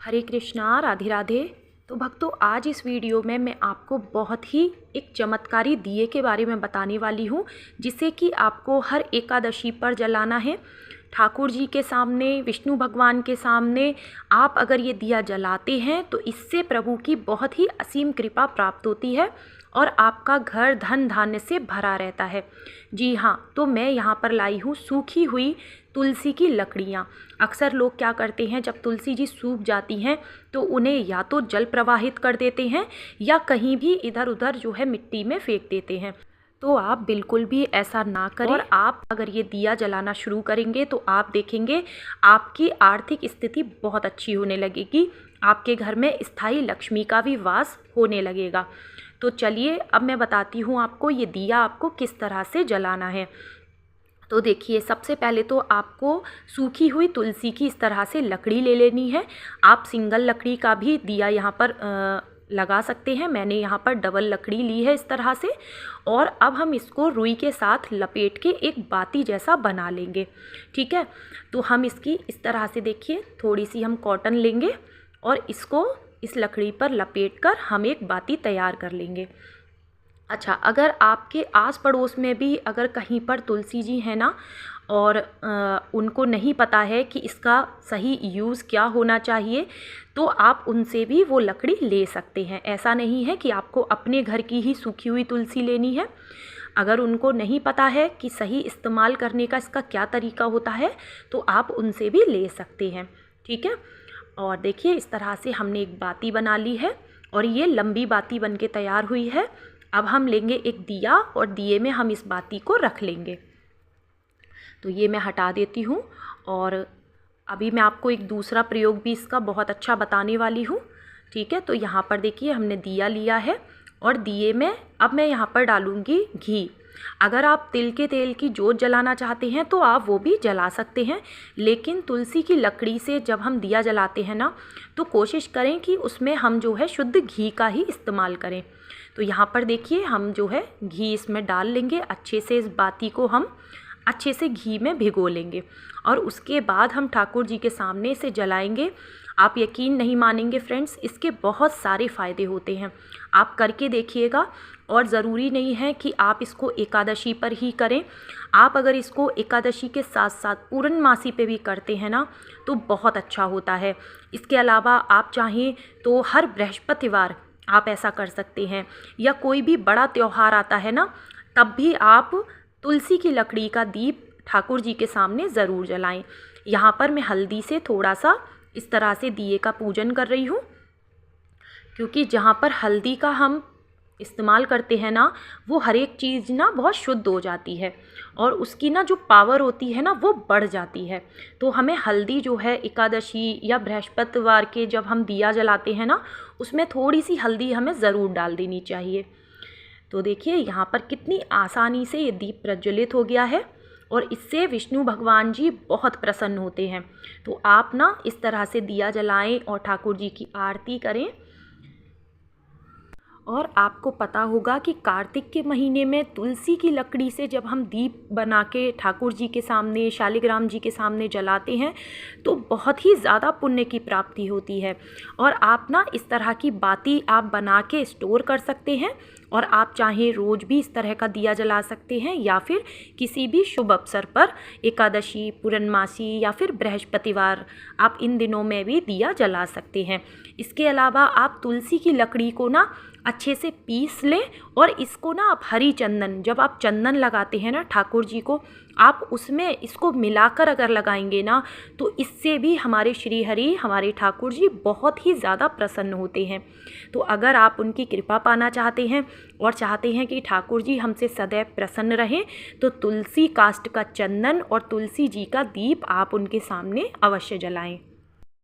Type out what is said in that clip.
हरे कृष्णा, राधे राधे। तो भक्तों, आज इस वीडियो में मैं आपको बहुत ही एक चमत्कारी दिए के बारे में बताने वाली हूँ, जिसे कि आपको हर एकादशी पर जलाना है। ठाकुर जी के सामने, विष्णु भगवान के सामने आप अगर ये दिया जलाते हैं तो इससे प्रभु की बहुत ही असीम कृपा प्राप्त होती है और आपका घर धन धान्य से भरा रहता है। जी हाँ, तो मैं यहाँ पर लाई हूँ सूखी हुई तुलसी की लकड़ियाँ। अक्सर लोग क्या करते हैं, जब तुलसी जी सूख जाती हैं तो उन्हें या तो जल प्रवाहित कर देते हैं या कहीं भी इधर उधर जो है मिट्टी में फेंक देते हैं। तो आप बिल्कुल भी ऐसा ना करें और आप अगर ये दिया जलाना शुरू करेंगे तो आप देखेंगे आपकी आर्थिक स्थिति बहुत अच्छी होने लगेगी। आपके घर में स्थायी लक्ष्मी का भी वास होने लगेगा। तो चलिए अब मैं बताती हूँ आपको ये दिया आपको किस तरह से जलाना है। तो देखिए, सबसे पहले तो आपको सूखी हुई तुलसी की इस तरह से लकड़ी ले लेनी है। आप सिंगल लकड़ी का भी दिया यहाँ पर लगा सकते हैं। मैंने यहाँ पर डबल लकड़ी ली है इस तरह से। और अब हम इसको रुई के साथ लपेट के एक बाती जैसा बना लेंगे। ठीक है, तो हम इसकी इस तरह से देखिए थोड़ी सी हम कॉटन लेंगे और इसको इस लकड़ी पर लपेट कर हम एक बाती तैयार कर लेंगे। अच्छा, अगर आपके आस पड़ोस में भी अगर कहीं पर तुलसी जी है ना और उनको नहीं पता है कि इसका सही यूज़ क्या होना चाहिए, तो आप उनसे भी वो लकड़ी ले सकते हैं। ऐसा नहीं है कि आपको अपने घर की ही सूखी हुई तुलसी लेनी है। अगर उनको नहीं पता है कि सही इस्तेमाल करने का इसका क्या तरीका होता है, तो आप उनसे भी ले सकते हैं। ठीक है, और देखिए इस तरह से हमने एक बाती बना ली है और ये लंबी बाती बन के तैयार हुई है। अब हम लेंगे एक दिया और दिए में हम इस बाती को रख लेंगे। तो ये मैं हटा देती हूँ और अभी मैं आपको एक दूसरा प्रयोग भी इसका बहुत अच्छा बताने वाली हूँ। ठीक है, तो यहाँ पर देखिए हमने दिया लिया है और दिए में अब मैं यहाँ पर डालूँगी घी। अगर आप तिल के तेल की जोत जलाना चाहते हैं तो आप वो भी जला सकते हैं, लेकिन तुलसी की लकड़ी से जब हम दिया जलाते हैं ना, तो कोशिश करें कि उसमें हम जो है शुद्ध घी का ही इस्तेमाल करें। तो यहाँ पर देखिए हम जो है घी इसमें डाल लेंगे। अच्छे से इस बाती को हम अच्छे से घी में भिगो लेंगे और उसके बाद हम ठाकुर जी के सामने इसे जलाएंगे। आप यकीन नहीं मानेंगे फ्रेंड्स, इसके बहुत सारे फ़ायदे होते हैं। आप करके देखिएगा और ज़रूरी नहीं है कि आप इसको एकादशी पर ही करें। आप अगर इसको एकादशी के साथ साथ पूर्णमासी पे भी करते हैं ना, तो बहुत अच्छा होता है। इसके अलावा आप चाहें तो हर बृहस्पतिवार आप ऐसा कर सकते हैं, या कोई भी बड़ा त्यौहार आता है ना, तब भी आप तुलसी की लकड़ी का दीप ठाकुर जी के सामने ज़रूर जलाएं। यहाँ पर मैं हल्दी से थोड़ा सा इस तरह से दिए का पूजन कर रही हूँ, क्योंकि जहाँ पर हल्दी का हम इस्तेमाल करते हैं ना, वो हर एक चीज़ ना बहुत शुद्ध हो जाती है और उसकी ना जो पावर होती है ना वो बढ़ जाती है। तो हमें हल्दी जो है एकादशी या बृहस्पतिवार के जब हम दिया जलाते हैं ना, उसमें थोड़ी सी हल्दी हमें ज़रूर डाल देनी चाहिए। तो देखिए यहाँ पर कितनी आसानी से ये दीप प्रज्वलित हो गया है और इससे विष्णु भगवान जी बहुत प्रसन्न होते हैं। तो आप ना इस तरह से दिया जलाएं और ठाकुर जी की आरती करें। और आपको पता होगा कि कार्तिक के महीने में तुलसी की लकड़ी से जब हम दीप बना के ठाकुर जी के सामने, शालिग्राम जी के सामने जलाते हैं तो बहुत ही ज़्यादा पुण्य की प्राप्ति होती है। और आप ना इस तरह की बाती आप बना के स्टोर कर सकते हैं और आप चाहें रोज़ भी इस तरह का दिया जला सकते हैं, या फिर किसी भी शुभ अवसर पर एकादशी, पूर्णमासी या फिर बृहस्पतिवार, आप इन दिनों में भी दिया जला सकते हैं। इसके अलावा आप तुलसी की लकड़ी को ना अच्छे से पीस लें और इसको ना आप हरी चंदन, जब आप चंदन लगाते हैं ना ठाकुर जी को, आप उसमें इसको मिलाकर अगर लगाएंगे ना, तो इससे भी हमारे श्री हरि, हमारे ठाकुर जी बहुत ही ज़्यादा प्रसन्न होते हैं। तो अगर आप उनकी कृपा पाना चाहते हैं और चाहते हैं कि ठाकुर जी हमसे सदैव प्रसन्न रहें, तो तुलसी काष्ठ का चंदन और तुलसी जी का दीप आप उनके सामने अवश्य जलाएं।